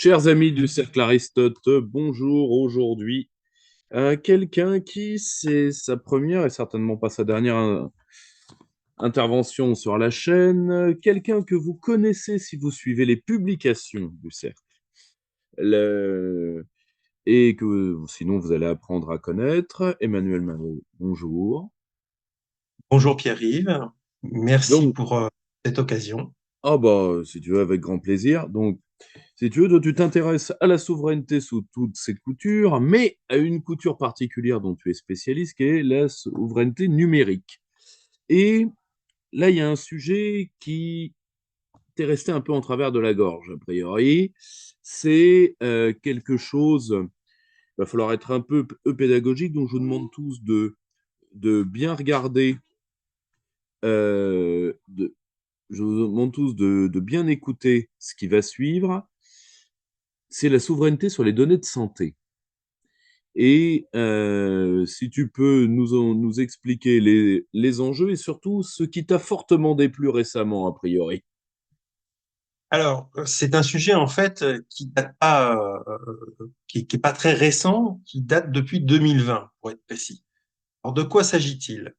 Chers amis du Cercle Aristote, bonjour. Aujourd'hui, quelqu'un qui, c'est sa première et certainement pas sa dernière intervention sur la chaîne, quelqu'un que vous connaissez si vous suivez les publications du Cercle, Le- et que sinon vous allez apprendre à connaître, Emmanuel Malo. Bonjour. Bonjour Pierre-Yves, merci Donc, pour cette occasion. ah bah, si tu veux, avec grand plaisir. Donc, si tu veux, toi, tu t'intéresses à la souveraineté sous toutes ses coutures, mais à une couture particulière dont tu es spécialiste, qui est la souveraineté numérique. Et là, il y a un sujet qui t'est resté un peu en travers de la gorge, a priori. C'est quelque chose, il va falloir être un peu pédagogique, donc je vous demande tous de bien regarder, de, je vous demande tous de bien écouter ce qui va suivre. C'est la souveraineté sur les données de santé. Et si tu peux nous expliquer les enjeux et surtout ce qui t'a fortement déplu récemment, a priori. Alors, c'est un sujet en fait qui date pas, qui est pas très récent, qui date depuis 2020 pour être précis. Alors, de quoi s'agit-il?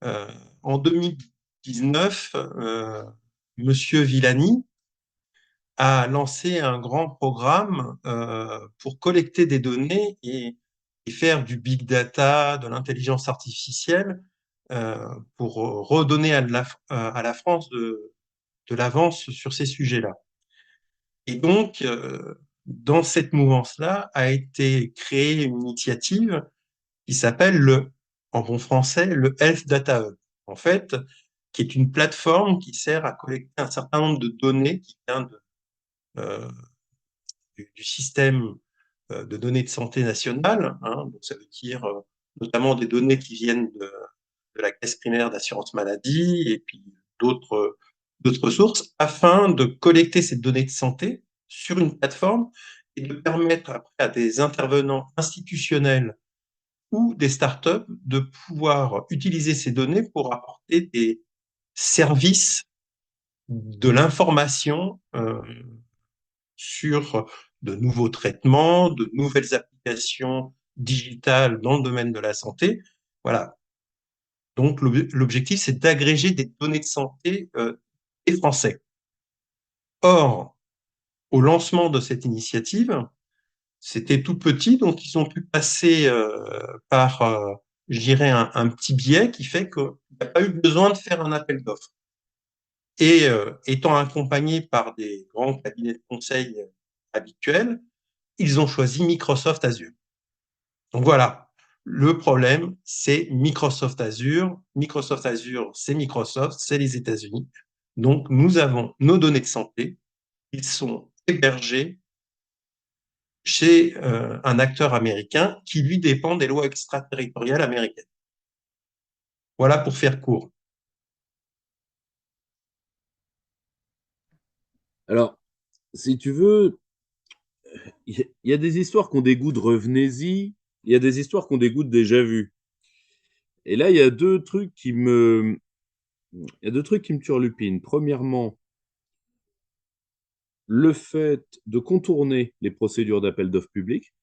Euh, En 2019, Monsieur Villani a lancé un grand programme pour collecter des données et faire du big data, de l'intelligence artificielle, pour redonner à la France de l'avance sur ces sujets-là. Et donc, dans cette mouvance-là, a été créée une initiative qui s'appelle en bon français, le Health Data Hub. En fait, qui est une plateforme qui sert à collecter un certain nombre de données qui vient euh, du système de données de santé nationale. Hein. Donc, ça veut dire notamment des données qui viennent de la caisse primaire d'assurance maladie et puis d'autres sources, afin de collecter ces données de santé sur une plateforme et de permettre après à des intervenants institutionnels ou des startups de pouvoir utiliser ces données pour apporter des services de l'information sur de nouveaux traitements, de nouvelles applications digitales dans le domaine de la santé. Voilà. Donc, l'objectif, c'est d'agréger des données de santé des Français. Or, au lancement de cette initiative, c'était tout petit, donc ils ont pu passer par, je dirais, un petit biais qui fait qu'il n'y a pas eu besoin de faire un appel d'offres. Et étant accompagnés par des grands cabinets de conseil habituels, ils ont choisi Microsoft Azure. Donc voilà, le problème, c'est Microsoft Azure. Microsoft Azure, c'est Microsoft, c'est les États-Unis. Donc nous avons nos données de santé, ils sont hébergés chez un acteur américain qui, lui, dépend des lois extraterritoriales américaines. Voilà pour faire court. Alors, si tu veux, il y a des histoires qui ont des goûts de revenez-y, il y a des histoires qui ont des goûts de déjà vu. Et là, il y a deux trucs qui me turlupinent. Premièrement, le fait de contourner les procédures d'appel d'offres publiques,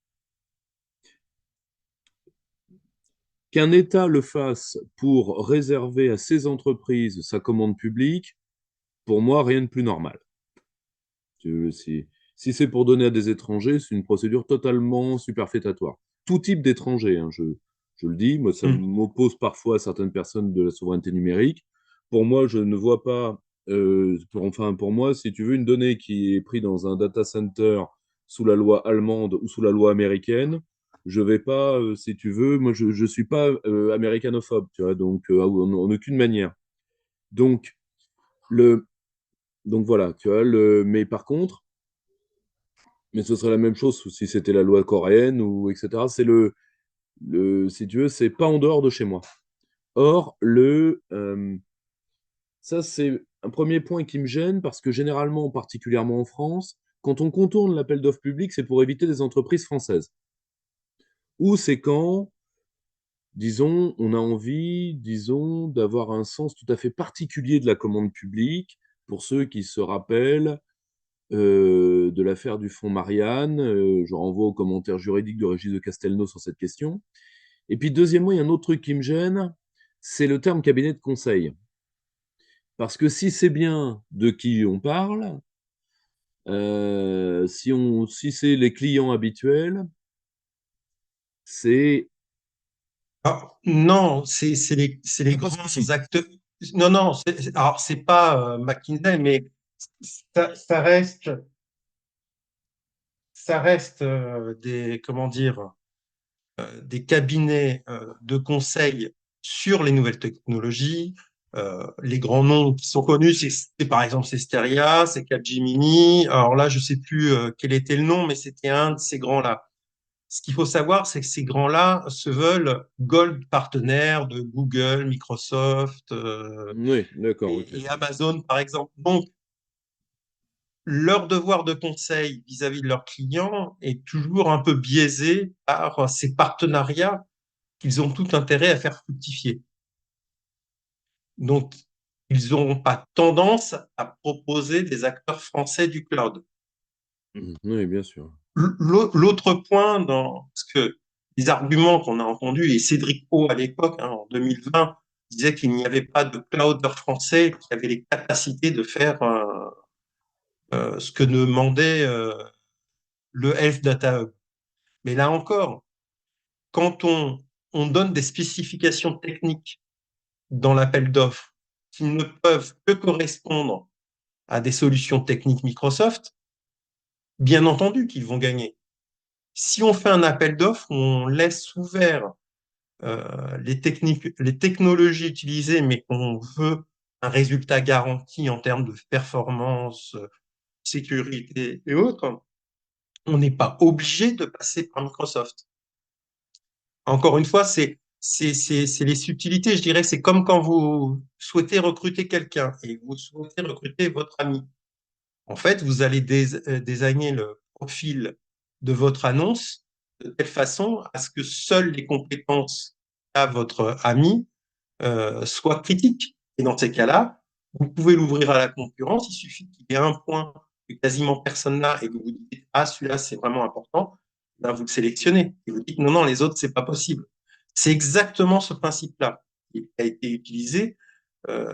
qu'un État le fasse pour réserver à ses entreprises sa commande publique, pour moi, rien de plus normal. Si c'est pour donner à des étrangers, c'est une procédure totalement superfétatoire. Tout type d'étranger, hein, je le dis, moi ça Hum, m'oppose parfois à certaines personnes de la souveraineté numérique. Pour moi, je ne vois pas, enfin pour moi, si tu veux une donnée qui est prise dans un data center sous la loi allemande ou sous la loi américaine, je vais pas, si tu veux, moi je suis pas américanophobe, tu vois, donc en aucune manière. Donc le, donc voilà, tu vois, mais par contre, mais ce serait la même chose si c'était la loi coréenne ou etc. Si tu veux, c'est pas en dehors de chez moi. Or, ça, c'est un premier point qui me gêne parce que généralement, particulièrement en France, quand on contourne l'appel d'offres public, c'est pour éviter des entreprises françaises. Ou c'est quand, disons, on a envie, disons, d'avoir un sens tout à fait particulier de la commande publique. Pour ceux qui se rappellent, de l'affaire du fonds Marianne. Je renvoie aux commentaires juridiques de Régis de Castelnau sur cette question. Et puis, deuxièmement, il y a un autre truc qui me gêne, c'est le terme cabinet de conseil. Parce que si c'est bien de qui on parle, si c'est les clients habituels, c'est Non, c'est les pas grands spécifique. acteurs. Non, non, alors c'est pas McKinsey, mais ça reste, des, comment dire, des cabinets de conseil sur les nouvelles technologies. Les grands noms qui sont connus, par exemple c'est Steria, c'est Capgemini. Alors là, je sais plus quel était le nom, mais c'était un de ces grands-là. Ce qu'il faut savoir, c'est que ces grands-là se veulent gold partenaires de Google, Microsoft Oui, d'accord, ok. et Amazon, par exemple. Donc, leur devoir de conseil vis-à-vis de leurs clients est toujours un peu biaisé par ces partenariats qu'ils ont tout intérêt à faire fructifier. Donc, ils n'auront pas tendance à proposer des acteurs français du cloud. Oui, bien sûr. L'autre point, parce que les arguments qu'on a entendus, et Cédric O à l'époque, hein, en 2020, disait qu'il n'y avait pas de clouder français qui avait les capacités de faire ce que demandait le Health Data Hub. Mais là encore, quand on donne des spécifications techniques dans l'appel d'offres qui ne peuvent que correspondre à des solutions techniques Microsoft, bien entendu qu'ils vont gagner. Si on fait un appel d'offres où on laisse ouvert les technologies utilisées, mais qu'on veut un résultat garanti en termes de performance, sécurité et autres, on n'est pas obligé de passer par Microsoft. Encore une fois, c'est les subtilités. Je dirais, c'est comme quand vous souhaitez recruter quelqu'un et vous souhaitez recruter votre ami. En fait, vous allez désigner le profil de votre annonce de telle façon à ce que seules les compétences à votre ami soient critiques. Et dans ces cas-là, vous pouvez l'ouvrir à la concurrence. Il suffit qu'il y ait un point que quasiment personne n'a et que vous dites ah celui-là c'est vraiment important. Là, vous le sélectionnez et vous dites non non les autres c'est pas possible. C'est exactement ce principe-là qui a été utilisé euh,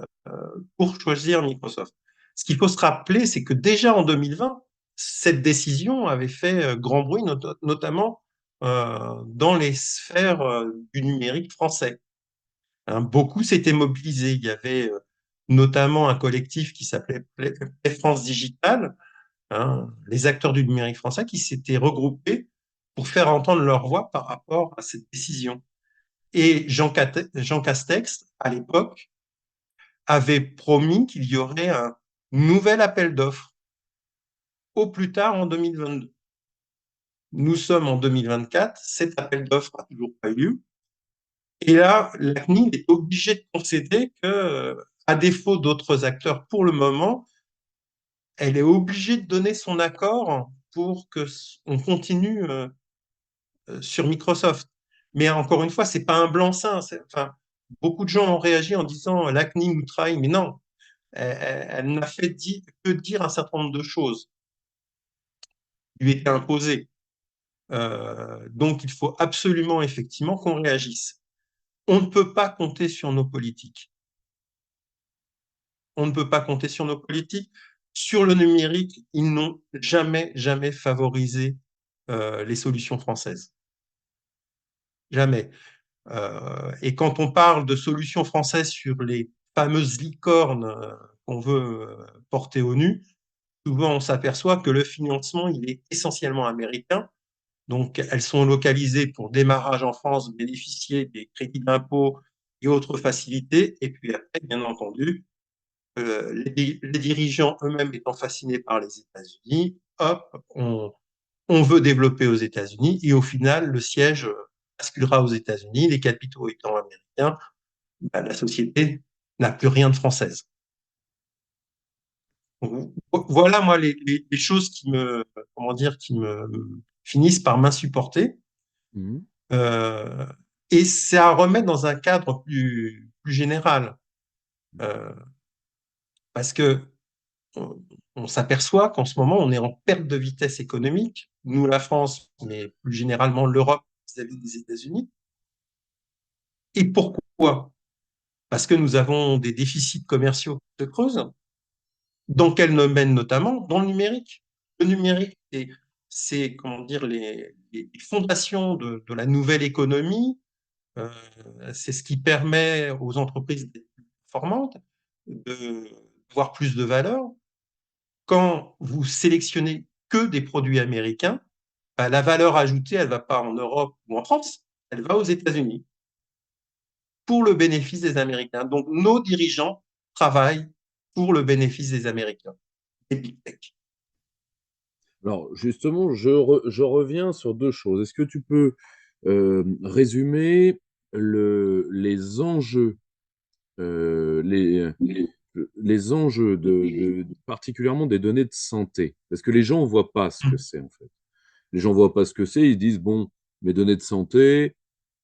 pour choisir Microsoft. Ce qu'il faut se rappeler, c'est que déjà en 2020, cette décision avait fait grand bruit, notamment dans les sphères du numérique français. Hein, beaucoup s'étaient mobilisés. Il y avait notamment un collectif qui s'appelait Play France Digital, hein, les acteurs du numérique français qui s'étaient regroupés pour faire entendre leur voix par rapport à cette décision. Et Jean Castex, à l'époque, avait promis qu'il y aurait un nouvel appel d'offres au plus tard en 2022. Nous sommes en 2024, cet appel d'offres n'a toujours pas eu lieu. Et là, la CNIL est obligée de concéder que, à défaut d'autres acteurs pour le moment, elle est obligée de donner son accord pour que on continue sur Microsoft. Mais encore une fois, c'est pas un blanc-seing. Enfin, beaucoup de gens ont réagi en disant la CNIL nous trahit, mais non, elle n'a fait que dire un certain nombre de choses lui étaient imposées. Donc, il faut absolument, effectivement, qu'on réagisse. On ne peut pas compter sur nos politiques. On ne peut pas compter sur nos politiques. Sur le numérique, ils n'ont jamais, jamais favorisé les solutions françaises. Jamais. Et quand on parle de solutions françaises sur les fameuses licornes qu'on veut porter au nu, souvent on s'aperçoit que le financement, il est essentiellement américain. Donc, elles sont localisées pour démarrage en France, bénéficier des crédits d'impôt et autres facilités. Et puis après, bien entendu, les dirigeants eux-mêmes étant fascinés par les États-Unis, hop, on veut développer aux États-Unis et au final, le siège basculera aux États-Unis, les capitaux étant américains, bah, la société n'a plus rien de française. Donc, voilà, moi, les choses qui me, comment dire, qui me finissent par m'insupporter. Mhm. Euh, et c'est à remettre dans un cadre plus général. Euh, parce que on s'aperçoit qu'en ce moment, on est en perte de vitesse économique, nous, la France, mais plus généralement l'Europe vis-à-vis des États-Unis. Et pourquoi? Parce que nous avons des déficits commerciaux qui se creusent. Dans quel domaine notamment? Dans le numérique. Le numérique, c'est comment dire, les fondations de la nouvelle économie. Euh, c'est ce qui permet aux entreprises d'être plus performantes, de voir plus de valeur. Quand vous sélectionnez que des produits américains, bah, la valeur ajoutée, elle ne va pas en Europe ou en France, elle va aux États-Unis pour le bénéfice des Américains. Donc, nos dirigeants travaillent pour le bénéfice des Américains, des big tech. Alors, justement, je reviens sur deux choses. Est-ce que tu peux résumer les enjeux, euh, les, les enjeux particulièrement des données de santé? Parce que les gens ne voient pas ce que c'est, en fait. Les gens ne voient pas ce que c'est, ils disent, bon, mes données de santé,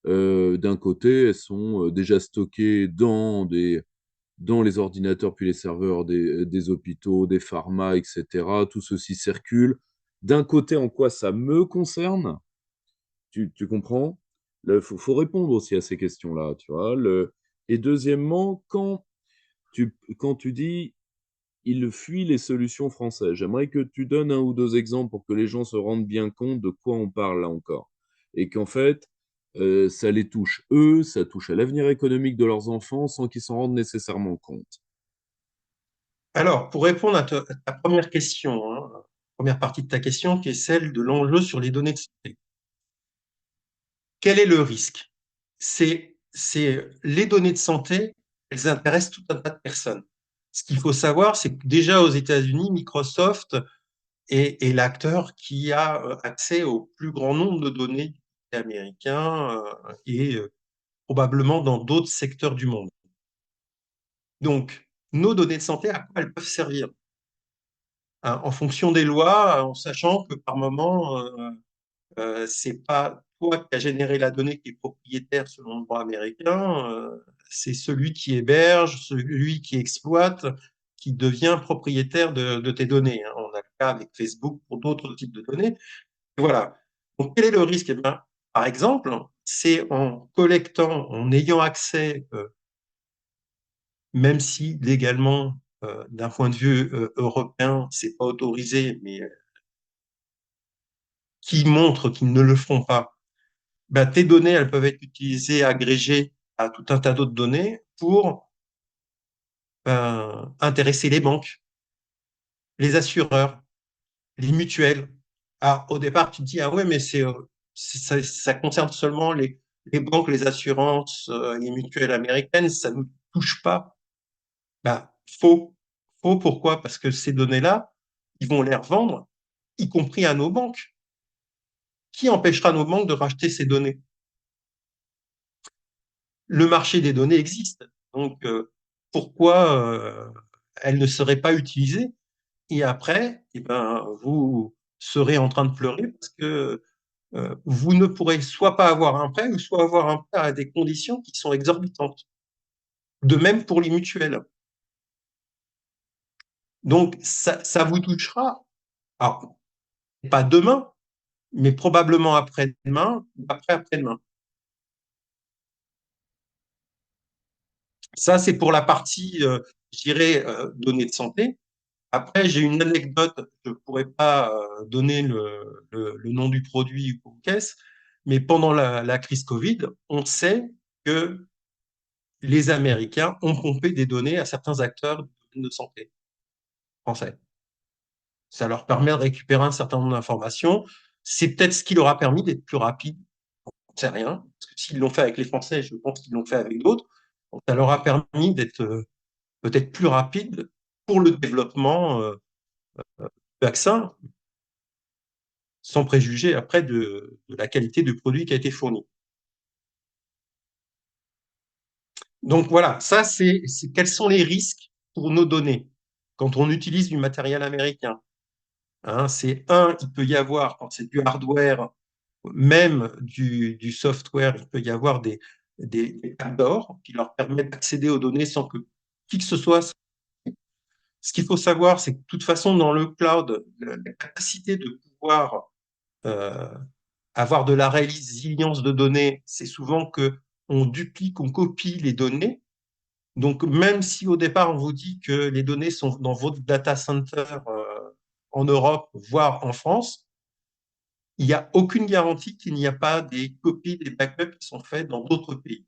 d'un côté, elles sont déjà stockées dans les ordinateurs puis les serveurs des hôpitaux, des pharma, etc. Tout ceci circule. D'un côté, en quoi ça me concerne? Tu comprends? Faut répondre aussi à ces questions-là, tu vois. Et deuxièmement, quand tu dis il fuit les solutions françaises, j'aimerais que tu donnes un ou deux exemples pour que les gens se rendent bien compte de quoi on parle là encore. Et qu'en fait, ça les touche eux, ça touche à l'avenir économique de leurs enfants sans qu'ils s'en rendent nécessairement compte. Alors, pour répondre à ta première question, hein, première partie de ta question, qui est celle de l'enjeu sur les données de santé. Quel est le risque? C'est les données de santé, elles intéressent tout un tas de personnes. Ce qu'il faut savoir, c'est que déjà aux États-Unis, Microsoft est l'acteur qui a accès au plus grand nombre de données américains et probablement dans d'autres secteurs du monde. Donc, nos données de santé, à quoi elles peuvent servir? Hein, en fonction des lois, en sachant que par moment, c'est pas toi qui as généré la donnée qui est propriétaire selon le droit américain, c'est celui qui héberge, celui qui exploite, qui devient propriétaire de tes données. Hein. On a le cas avec Facebook pour d'autres types de données. Et voilà. Donc, quel est le risque? Eh bien, par exemple, c'est en collectant, en ayant accès, même si légalement, d'un point de vue européen, c'est pas autorisé, mais qui montrent qu'ils ne le feront pas, ben, tes données, elles peuvent être utilisées, agrégées à tout un tas d'autres données pour intéresser les banques, les assureurs, les mutuelles. Alors, au départ, tu te dis, ah ouais, mais ça concerne seulement les banques, les assurances, les mutuelles américaines, ça ne nous touche pas. Ben, faux. Faux, pourquoi? Parce que ces données-là, ils vont les revendre, y compris à nos banques. Qui empêchera nos banques de racheter ces données? Le marché des données existe. Donc, pourquoi elles ne seraient pas utilisées? Et après, eh ben, vous serez en train de pleurer parce que vous ne pourrez soit pas avoir un prêt, ou soit avoir un prêt à des conditions qui sont exorbitantes. De même pour les mutuelles. Donc, ça vous touchera. Alors, pas demain, mais probablement après-demain ou après-après-demain. Ça, c'est pour la partie, je dirais, données de santé. Après, j'ai une anecdote, je ne pourrais pas donner le nom du produit ou caisse, mais pendant la crise Covid, on sait que les Américains ont pompé des données à certains acteurs de santé français. Ça leur permet de récupérer un certain nombre d'informations. C'est peut-être ce qui leur a permis d'être plus rapides. On ne sait rien. Parce que s'ils l'ont fait avec les Français, je pense qu'ils l'ont fait avec d'autres. Donc, ça leur a permis d'être peut-être plus rapides pour le développement du vaccin, sans préjuger après de la qualité du produit qui a été fourni. Donc voilà, ça c'est quels sont les risques pour nos données quand on utilise du matériel américain. Hein, c'est un, il peut y avoir, quand c'est du hardware, même du software, il peut y avoir des backdoors qui leur permettent d'accéder aux données sans que qui que ce soit. Ce qu'il faut savoir, c'est que de toute façon, dans le cloud, la capacité de pouvoir euh, avoir de la résilience de données, c'est souvent que on duplique, on copie les données. Donc, même si au départ, on vous dit que les données sont dans votre data center en Europe, voire en France, il n'y a aucune garantie qu'il n'y a pas des copies, des backups qui sont faits dans d'autres pays.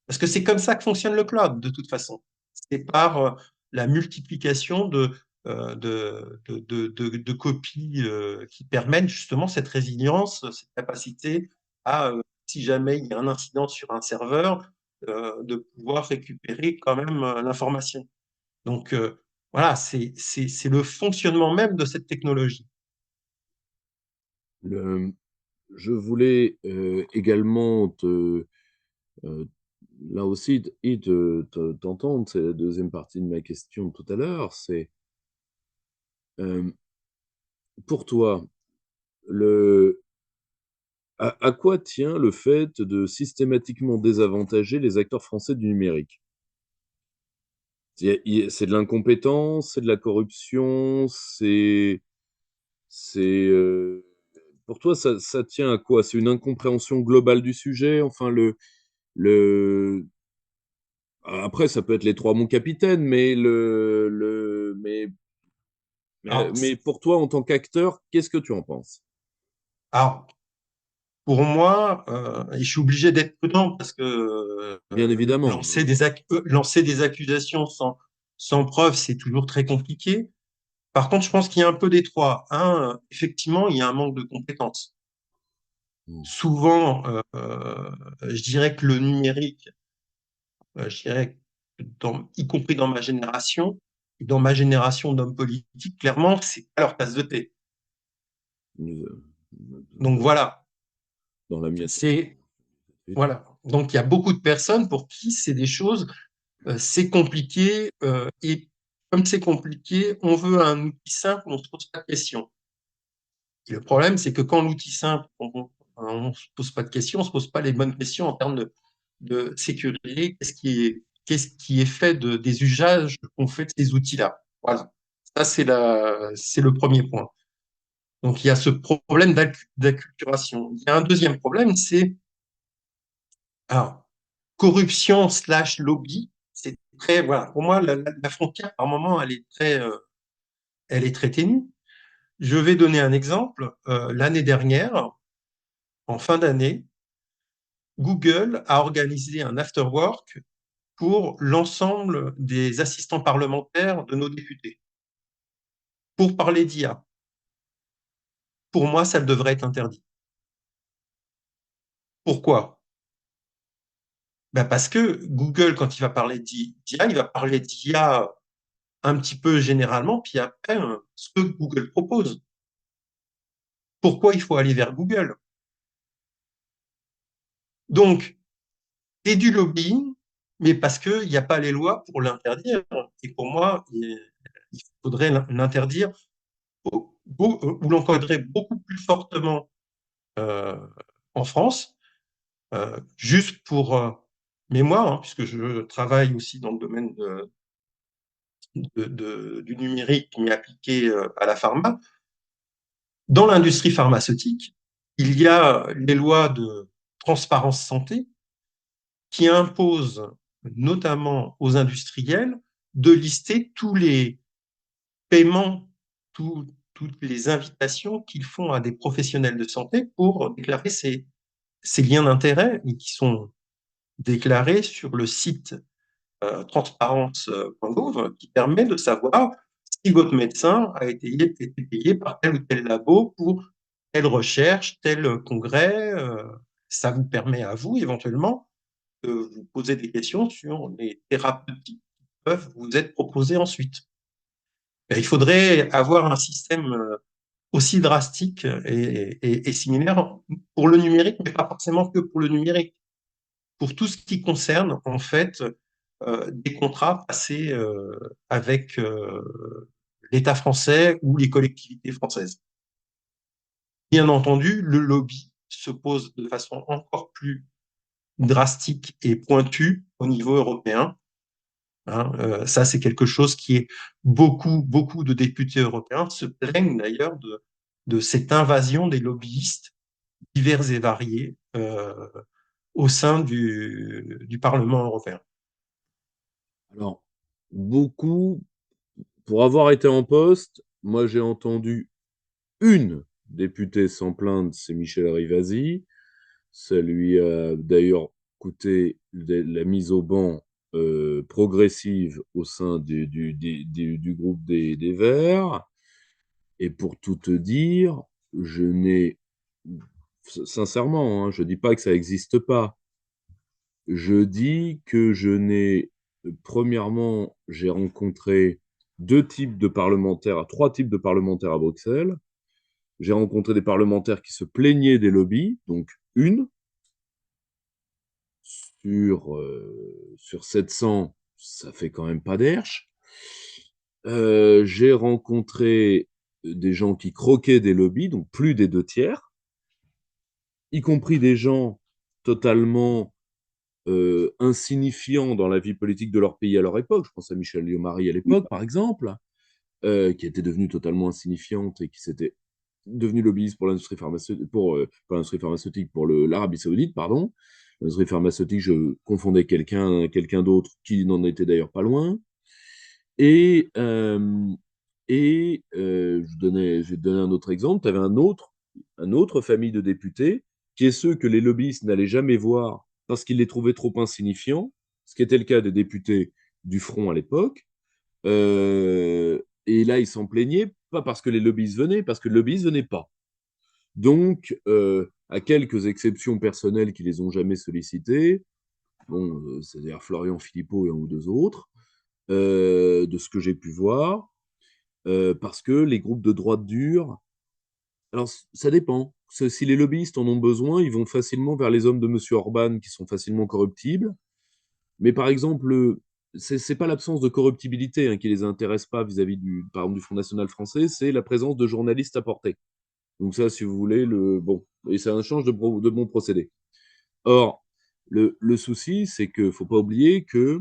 Parce que c'est comme ça que fonctionne le cloud, de toute façon. C'est par la multiplication de copies qui permettent justement cette résilience, cette capacité à, si jamais il y a un incident sur un serveur, de pouvoir récupérer quand même l'information. Donc, voilà, c'est le fonctionnement même de cette technologie. Le- je voulais également euh, là aussi t'entendre, c'est la deuxième partie de ma question tout à l'heure, c'est euh, pour toi, le, à quoi tient le fait de systématiquement désavantager les acteurs français du numérique? C'est de l'incompétence, c'est de la corruption, c'est pour toi, ça tient à quoi? C'est une incompréhension globale du sujet? Enfin, le, après, ça peut être les trois mon capitaine, mais Alors, mais pour toi, en tant qu'acteur, qu'est-ce que tu en penses? alors, pour moi, et je suis obligé d'être prudent parce que Bien évidemment. lancer des accusations sans preuve, c'est toujours très compliqué. Par contre, je pense qu'il y a un peu des trois. Un, effectivement, il y a un manque de compétences. Mm. Souvent, je dirais que le numérique, je dirais, y compris dans ma génération d'hommes politiques, clairement, c'est pas leur tasse de thé. Nous, Donc voilà, dans la mienne. c'est voilà. Donc il y a beaucoup de personnes pour qui c'est des choses, c'est compliqué, et comme c'est compliqué, on veut un outil simple, on se pose pas de questions. Et le problème, c'est que quand l'outil simple, on se pose pas de questions, on se pose pas les bonnes questions en termes de sécurité, qu'est-ce qui est fait des usages qu'on fait de ces outils-là. Voilà. Ça, c'est le premier point. Donc, il y a ce problème d'acculturation. Il y a un deuxième problème, c'est, alors, corruption slash lobby. C'est très, voilà. Pour moi, la frontière, par moment, elle est très ténue. Je vais donner un exemple. L'année dernière, en fin d'année, Google a organisé un after-work pour l'ensemble des assistants parlementaires de nos députés pour parler d'IA. Pour moi, ça devrait être interdit. Pourquoi? Ben parce que Google, quand il va parler d'IA, il va parler d'IA un petit peu généralement, puis après, ce que Google propose. Pourquoi il faut aller vers Google? Donc, c'est du lobbying, mais parce qu'il n'y a pas les lois pour l'interdire. Et pour moi, il faudrait l'interdire ou l'encadrer beaucoup plus fortement euh, en France, juste pour mémoire, hein, puisque je travaille aussi dans le domaine du numérique, mais appliqué à la pharma. Dans l'industrie pharmaceutique, il y a les lois de transparence santé qui imposent notamment aux industriels de lister tous les paiements, toutes les invitations qu'ils font à des professionnels de santé pour déclarer ces liens d'intérêt qui sont déclarés sur le site transparence.gouv qui permet de savoir si votre médecin a été payé par tel ou tel labo pour telle recherche, tel congrès. Ça vous permet à vous éventuellement de vous poser des questions sur les thérapeutiques qui peuvent vous être proposées ensuite. Il faudrait avoir un système aussi drastique et similaire pour le numérique, mais pas forcément que pour le numérique, pour tout ce qui concerne en fait des contrats passés avec l'État français ou les collectivités françaises. Bien entendu, le lobby se pose de façon encore plus drastique et pointue au niveau européen, Hein. Ça, c'est quelque chose qui est beaucoup de députés européens se plaignent d'ailleurs de cette invasion des lobbyistes divers et variés au sein du Parlement européen. Alors, beaucoup, pour avoir été en poste, moi j'ai entendu une députée s'en plaindre, c'est Michel Rivasi. Ça lui a d'ailleurs coûté la mise au banc progressive au sein du groupe des Verts. Et pour tout te dire, je n'ai, sincèrement, hein, je dis pas que ça n'existe pas. Je dis que je n'ai, premièrement, j'ai rencontré trois types de parlementaires à Bruxelles. J'ai rencontré des parlementaires qui se plaignaient des lobbies, donc une sur 700, ça fait quand même pas d'herche. J'ai rencontré des gens qui croquaient des lobbies, donc plus des deux tiers, y compris des gens totalement insignifiants dans la vie politique de leur pays à leur époque. Je pense à Michel Liomari à l'époque, par exemple, qui était devenue totalement insignifiante et qui s'était devenu lobbyiste pour l'industrie pharmaceutique, pour l'industrie pharmaceutique, pour l'Arabie Saoudite, pardon. L'industrie pharmaceutique, je confondais quelqu'un d'autre qui n'en était d'ailleurs pas loin. Et, euh, je vais te donner un autre exemple. Tu avais un autre famille de députés, qui est ceux que les lobbyistes n'allaient jamais voir parce qu'ils les trouvaient trop insignifiants, ce qui était le cas des députés du Front à l'époque. Et là, ils s'en plaignaient, pas parce que les lobbyistes venaient, parce que le lobbyiste venait pas. Donc, à quelques exceptions personnelles qui les ont jamais sollicités, bon, c'est-à-dire Florian Philippot et un ou deux autres, de ce que j'ai pu voir, parce que les groupes de droite dure, alors ça dépend. Si les lobbyistes en ont besoin, ils vont facilement vers les hommes de Monsieur Orban qui sont facilement corruptibles. Mais par exemple, c'est pas l'absence de corruptibilité hein, qui les intéresse pas vis-à-vis par exemple, du Front National français, c'est la présence de journalistes à portée. Donc ça, si vous voulez, bon, et c'est un change de bon procédé. Or, le souci, c'est que faut pas oublier que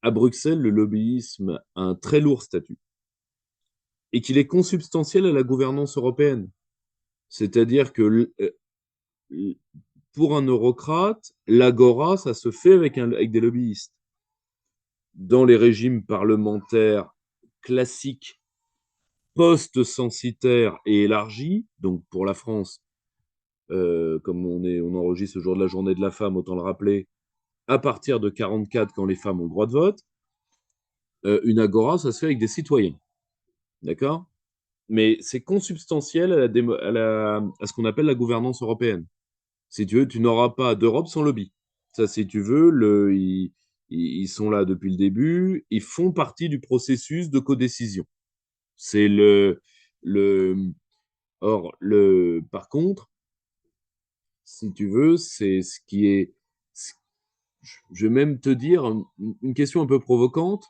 à Bruxelles, le lobbyisme a un très lourd statut et qu'il est consubstantiel à la gouvernance européenne. C'est-à-dire que pour un eurocrate, l'agora, ça se fait avec des lobbyistes. Dans les régimes parlementaires classiques, post-censitaires et élargis, donc pour la France, comme on enregistre le jour de la journée de la femme, autant le rappeler, à partir de 44, quand les femmes ont le droit de vote, une agora, ça se fait avec des citoyens. D'accord? Mais c'est consubstantiel à ce qu'on appelle la gouvernance européenne. Si tu veux, tu n'auras pas d'Europe sans lobby. Ça, si tu veux, ils sont là depuis le début, ils font partie du processus de codécision. C'est le, par contre, si tu veux, c'est ce qui est, je vais même te dire une question un peu provocante.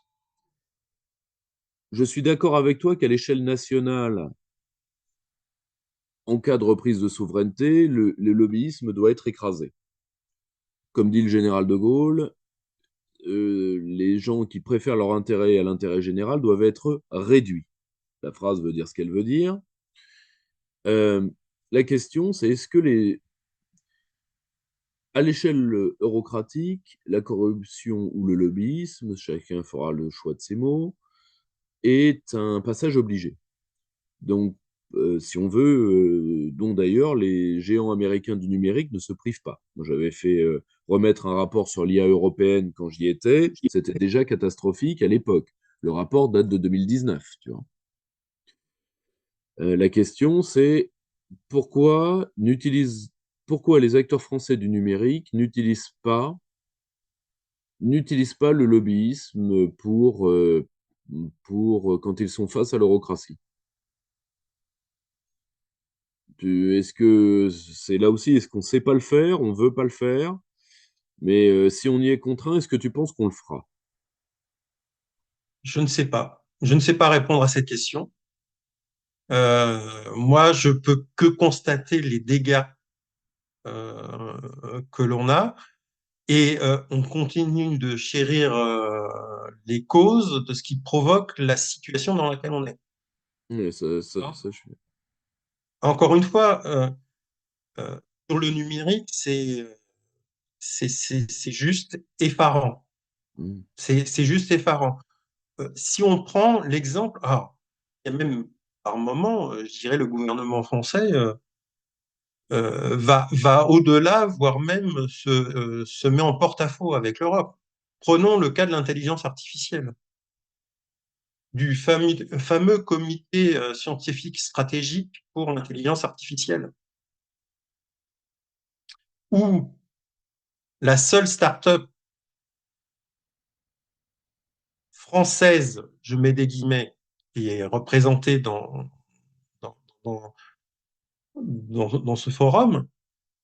Je suis d'accord avec toi qu'à l'échelle nationale, en cas de reprise de souveraineté, le lobbyisme doit être écrasé. Comme dit le général de Gaulle, les gens qui préfèrent leur intérêt à l'intérêt général doivent être réduits. La phrase veut dire ce qu'elle veut dire. Euh, la question, c'est est-ce que à l'échelle eurocratique, la corruption ou le lobbyisme, chacun fera le choix de ses mots, est un passage obligé. Donc, si on veut, dont d'ailleurs les géants américains du numérique ne se privent pas. Moi, j'avais fait remettre un rapport sur l'IA européenne quand j'y étais. C'était déjà catastrophique à l'époque. Le rapport date de 2019, tu vois. La question, c'est pourquoi n'utilise, pourquoi les acteurs français du numérique n'utilisent pas le lobbyisme pour quand ils sont face à l'eurocratie. Est-ce que c'est là aussi, est-ce qu'on ne sait pas le faire, on ne veut pas le faire, mais si on y est contraint, est-ce que tu penses qu'on le fera? Je ne sais pas. Je ne sais pas répondre à cette question. Moi, je peux que constater les dégâts que l'on a. Et on continue de chérir les causes de ce qui provoque la situation dans laquelle on est. Ouais, D'accord. ça, je suis. Encore une fois, euh, sur le numérique, c'est juste effarant. Mm. C'est juste effarant. Si on prend l'exemple, il y a même par moment, je dirais, le gouvernement français va au-delà, voire même se met en porte-à-faux avec l'Europe. Prenons le cas de l'intelligence artificielle, du fameux comité scientifique stratégique pour l'intelligence artificielle, où la seule start-up française, je mets des guillemets, qui est représentée dans, dans, dans ce forum,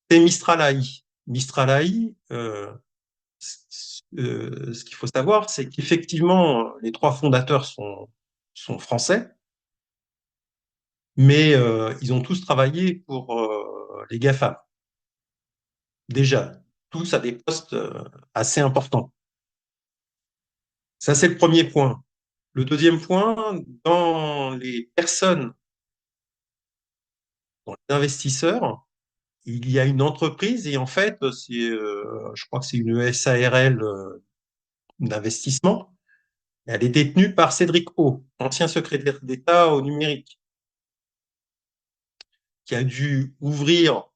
c'est Mistral AI. Mistral AI, ce qu'il faut savoir, c'est qu'effectivement, les trois fondateurs sont français, mais ils ont tous travaillé pour les GAFAM. Déjà, tous à des postes assez importants. Ça, c'est le premier point. Le deuxième point, dans les personnes, dans les investisseurs, il y a une entreprise et en fait, je crois que c'est une SARL d'investissement. Elle est détenue par Cédric O, ancien secrétaire d'État au numérique, qui a dû ouvrir,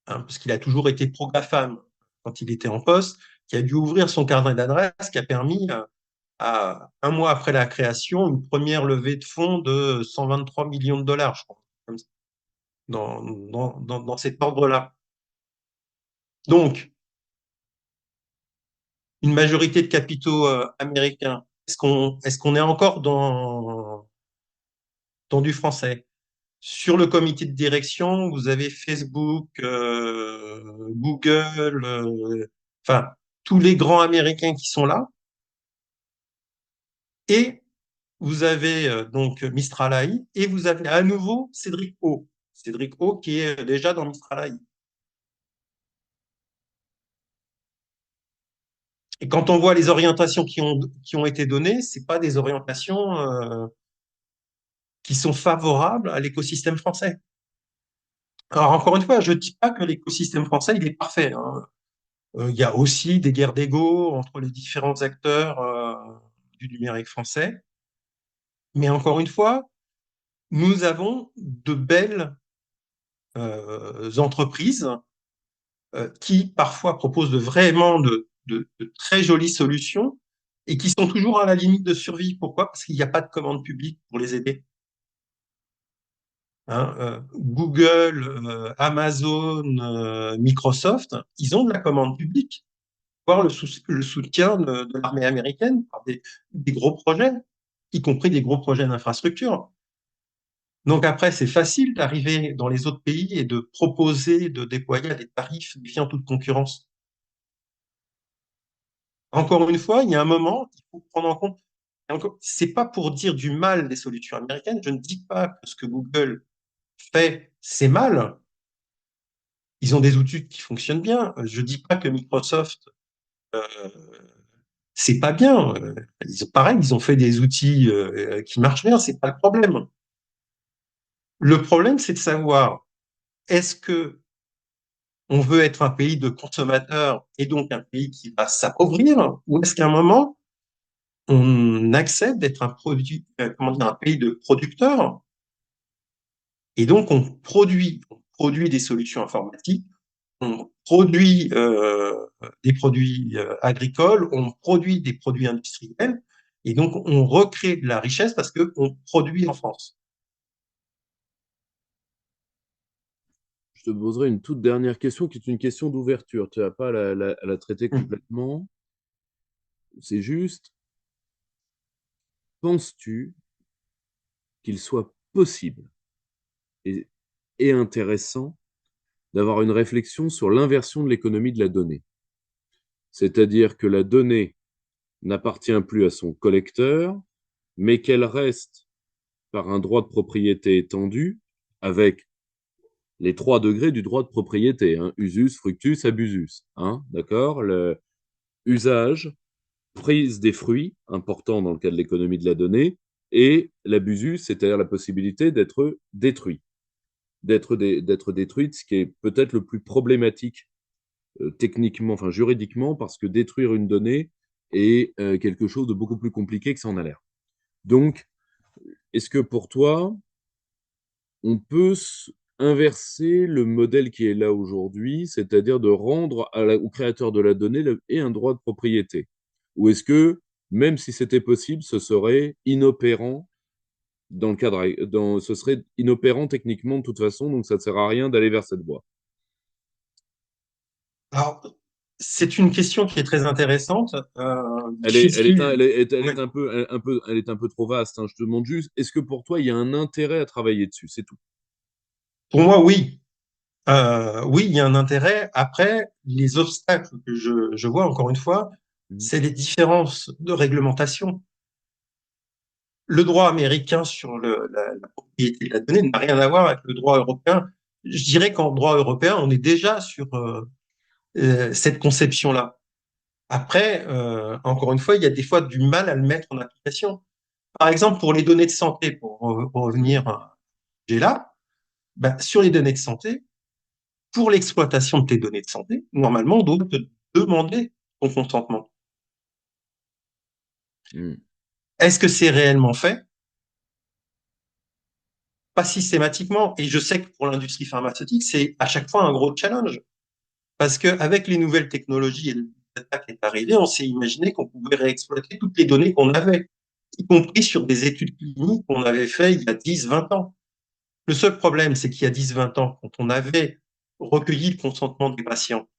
hein, parce qu'il a toujours été pro-GAFAM quand il était en poste, qui a dû ouvrir son carnet d'adresses, qui a permis à un mois après la création, une première levée de fonds de 123 millions de dollars, je crois, dans cet ordre-là. Donc, une majorité de capitaux américains. Est-ce qu'on est encore dans du français? Sur le comité de direction, vous avez Facebook, Google, enfin, tous les grands américains qui sont là. Et vous avez donc Mistral AI et vous avez à nouveau Cédric O. Cédric O qui est déjà dans Mistral AI. Et quand on voit les orientations qui ont été données, c'est pas des orientations qui sont favorables à l'écosystème français. Alors encore une fois, je ne dis pas que l'écosystème français il est parfait, hein. Il y a aussi des guerres d'ego entre les différents acteurs du numérique français. Mais encore une fois, nous avons de belles entreprises qui parfois proposent vraiment de très jolies solutions et qui sont toujours à la limite de survie. Pourquoi? Parce qu'il n'y a pas de commande publique pour les aider. Hein, Google, Amazon, Microsoft, ils ont de la commande publique, voire le soutien de l'armée américaine par des gros projets, y compris des gros projets d'infrastructure. Donc après, c'est facile d'arriver dans les autres pays et de proposer de déployer à des tarifs défiant toute concurrence. Encore une fois, il y a un moment, il faut prendre en compte. C'est pas pour dire du mal des solutions américaines. Je ne dis pas que ce que Google fait, c'est mal. Ils ont des outils qui fonctionnent bien. Je dis pas que Microsoft, euh, c'est pas bien. Pareil, ils ont fait des outils qui marchent bien. C'est pas le problème. Le problème, c'est de savoir est-ce que on veut être un pays de consommateurs et donc un pays qui va s'appauvrir, ou est-ce qu'à un moment on accepte d'être comment dire, un pays de producteurs et donc on produit des solutions informatiques, on produit des produits agricoles, on produit des produits industriels et donc on recrée de la richesse parce que on produit en France. Je te poserai une toute dernière question qui est une question d'ouverture. Tu n'as pas à la traiter Hum, complètement. C'est juste, penses-tu qu'il soit possible et, et intéressant d'avoir une réflexion sur l'inversion de l'économie de la donnée? C'est-à-dire que la donnée n'appartient plus à son collecteur, mais qu'elle reste par un droit de propriété étendu avec les 3 degrés du droit de propriété, hein, usus, fructus, abusus, hein, d'accord? Le usage, prise des fruits, important dans le cas de l'économie de la donnée, et l'abusus, c'est-à-dire la possibilité d'être détruit, d'être détruite, ce qui est peut-être le plus problématique techniquement, enfin juridiquement, parce que détruire une donnée est quelque chose de beaucoup plus compliqué que ça en a l'air. Donc, est-ce que pour toi, on peut inverser le modèle qui est là aujourd'hui, c'est-à-dire de rendre au créateur de la donnée et un droit de propriété? Ou est-ce que, même si c'était possible, ce serait inopérant dans le cadre, ce serait inopérant techniquement de toute façon, donc ça ne sert à rien d'aller vers cette voie? Alors, c'est une question qui est très intéressante, difficile. Ouais. Elle est un peu trop vaste, hein. Je te demande juste, est-ce que pour toi, il y a un intérêt à travailler dessus? C'est tout. Pour moi, oui. Oui, il y a un intérêt. Après, les obstacles que je vois, encore une fois, Mhm. c'est les différences de réglementation. Le droit américain sur la propriété de la donnée n'a rien à voir avec le droit européen. Je dirais qu'en droit européen, on est déjà sur cette conception-là. Après, encore une fois, il y a des fois du mal à le mettre en application. Par exemple, pour les données de santé, pour revenir j'ai là, ben, sur les données de santé, pour l'exploitation de tes données de santé, normalement, on doit te demander ton consentement. Mhm. Est-ce que c'est réellement fait? Pas systématiquement. Et je sais que pour l'industrie pharmaceutique, c'est à chaque fois un gros challenge. Parce qu'avec les nouvelles technologies et le data qui est arrivé, on s'est imaginé qu'on pouvait réexploiter toutes les données qu'on avait, y compris sur des études cliniques qu'on avait fait il y a 10, 20 ans. Le seul problème, c'est qu'il y a 10, 20 ans, quand on avait recueilli le consentement des patients,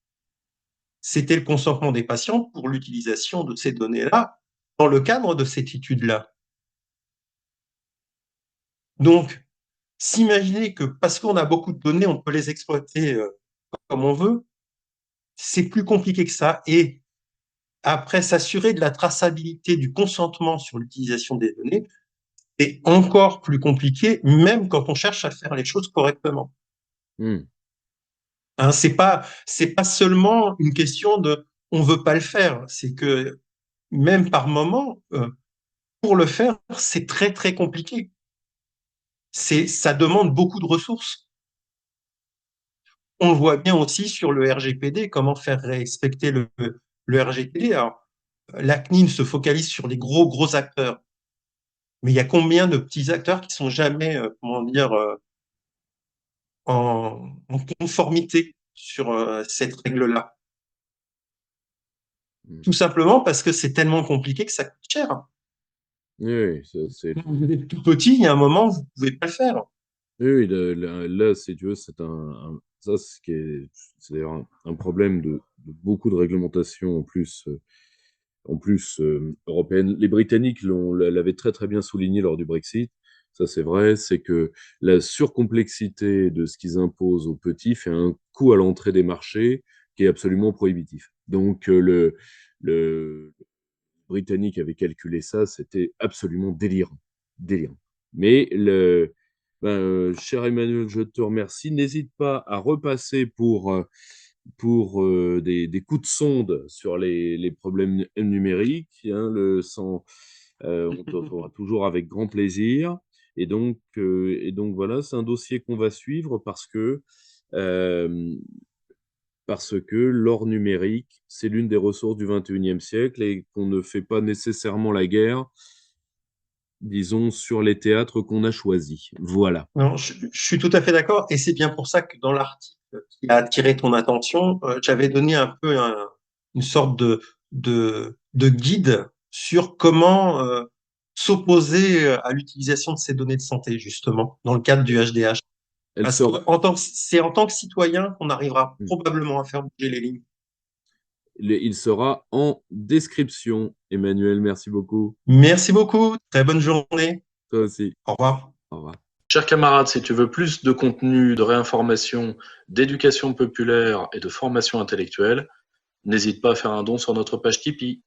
c'était le consentement des patients pour l'utilisation de ces données-là dans le cadre de cette étude-là. Donc, s'imaginer que parce qu'on a beaucoup de données, on peut les exploiter comme on veut, c'est plus compliqué que ça. Et après, s'assurer de la traçabilité du consentement sur l'utilisation des données est encore plus compliqué, même quand on cherche à faire les choses correctement. Mhm. Hein, c'est pas seulement une question de on veut pas le faire, c'est que même par moment, pour le faire, c'est très très compliqué. Ça demande beaucoup de ressources. On le voit bien aussi sur le RGPD, comment faire respecter le RGPD. Alors, la CNIL se focalise sur les gros acteurs, mais il y a combien de petits acteurs qui sont jamais, comment dire, en conformité sur cette règle-là? Mhm. Tout simplement parce que c'est tellement compliqué que ça coûte cher. Oui, oui, Quand vous êtes tout petit, il y a un moment, vous pouvez pas le faire. oui, oui, là, si tu veux, ça, c'est d'ailleurs un problème de beaucoup de réglementations en plus européennes. Les Britanniques l'avaient très très bien souligné lors du Brexit. Ça, c'est vrai, c'est que la surcomplexité de ce qu'ils imposent aux petits fait un coût à l'entrée des marchés qui est absolument prohibitif. Donc, le Britannique avait calculé ça, c'était absolument délirant. Délirant. Mais cher Emmanuel, je te remercie. N'hésite pas à repasser pour des coups de sonde sur les problèmes numériques, hein, on te retrouvera toujours avec grand plaisir. Et donc voilà, c'est un dossier qu'on va suivre euh, parce que l'or numérique, c'est l'une des ressources du 21e siècle et qu'on ne fait pas nécessairement la guerre, disons, sur les théâtres qu'on a choisis. Voilà. Non, je suis tout à fait d'accord, et c'est bien pour ça que dans l'article qui a attiré ton attention, j'avais donné un peu une sorte de guide sur comment s'opposer à l'utilisation de ces données de santé, justement, dans le cadre du HDH. Elle Parce que sera, c'est en tant que citoyen qu'on arrivera probablement à faire bouger les lignes. il sera en description. Emmanuel, merci beaucoup. Merci beaucoup, très bonne journée, Toi aussi. au revoir. Au revoir. Chers camarades, si tu veux plus de contenu, de réinformation, d'éducation populaire et de formation intellectuelle, n'hésite pas à faire un don sur notre page Tipeee.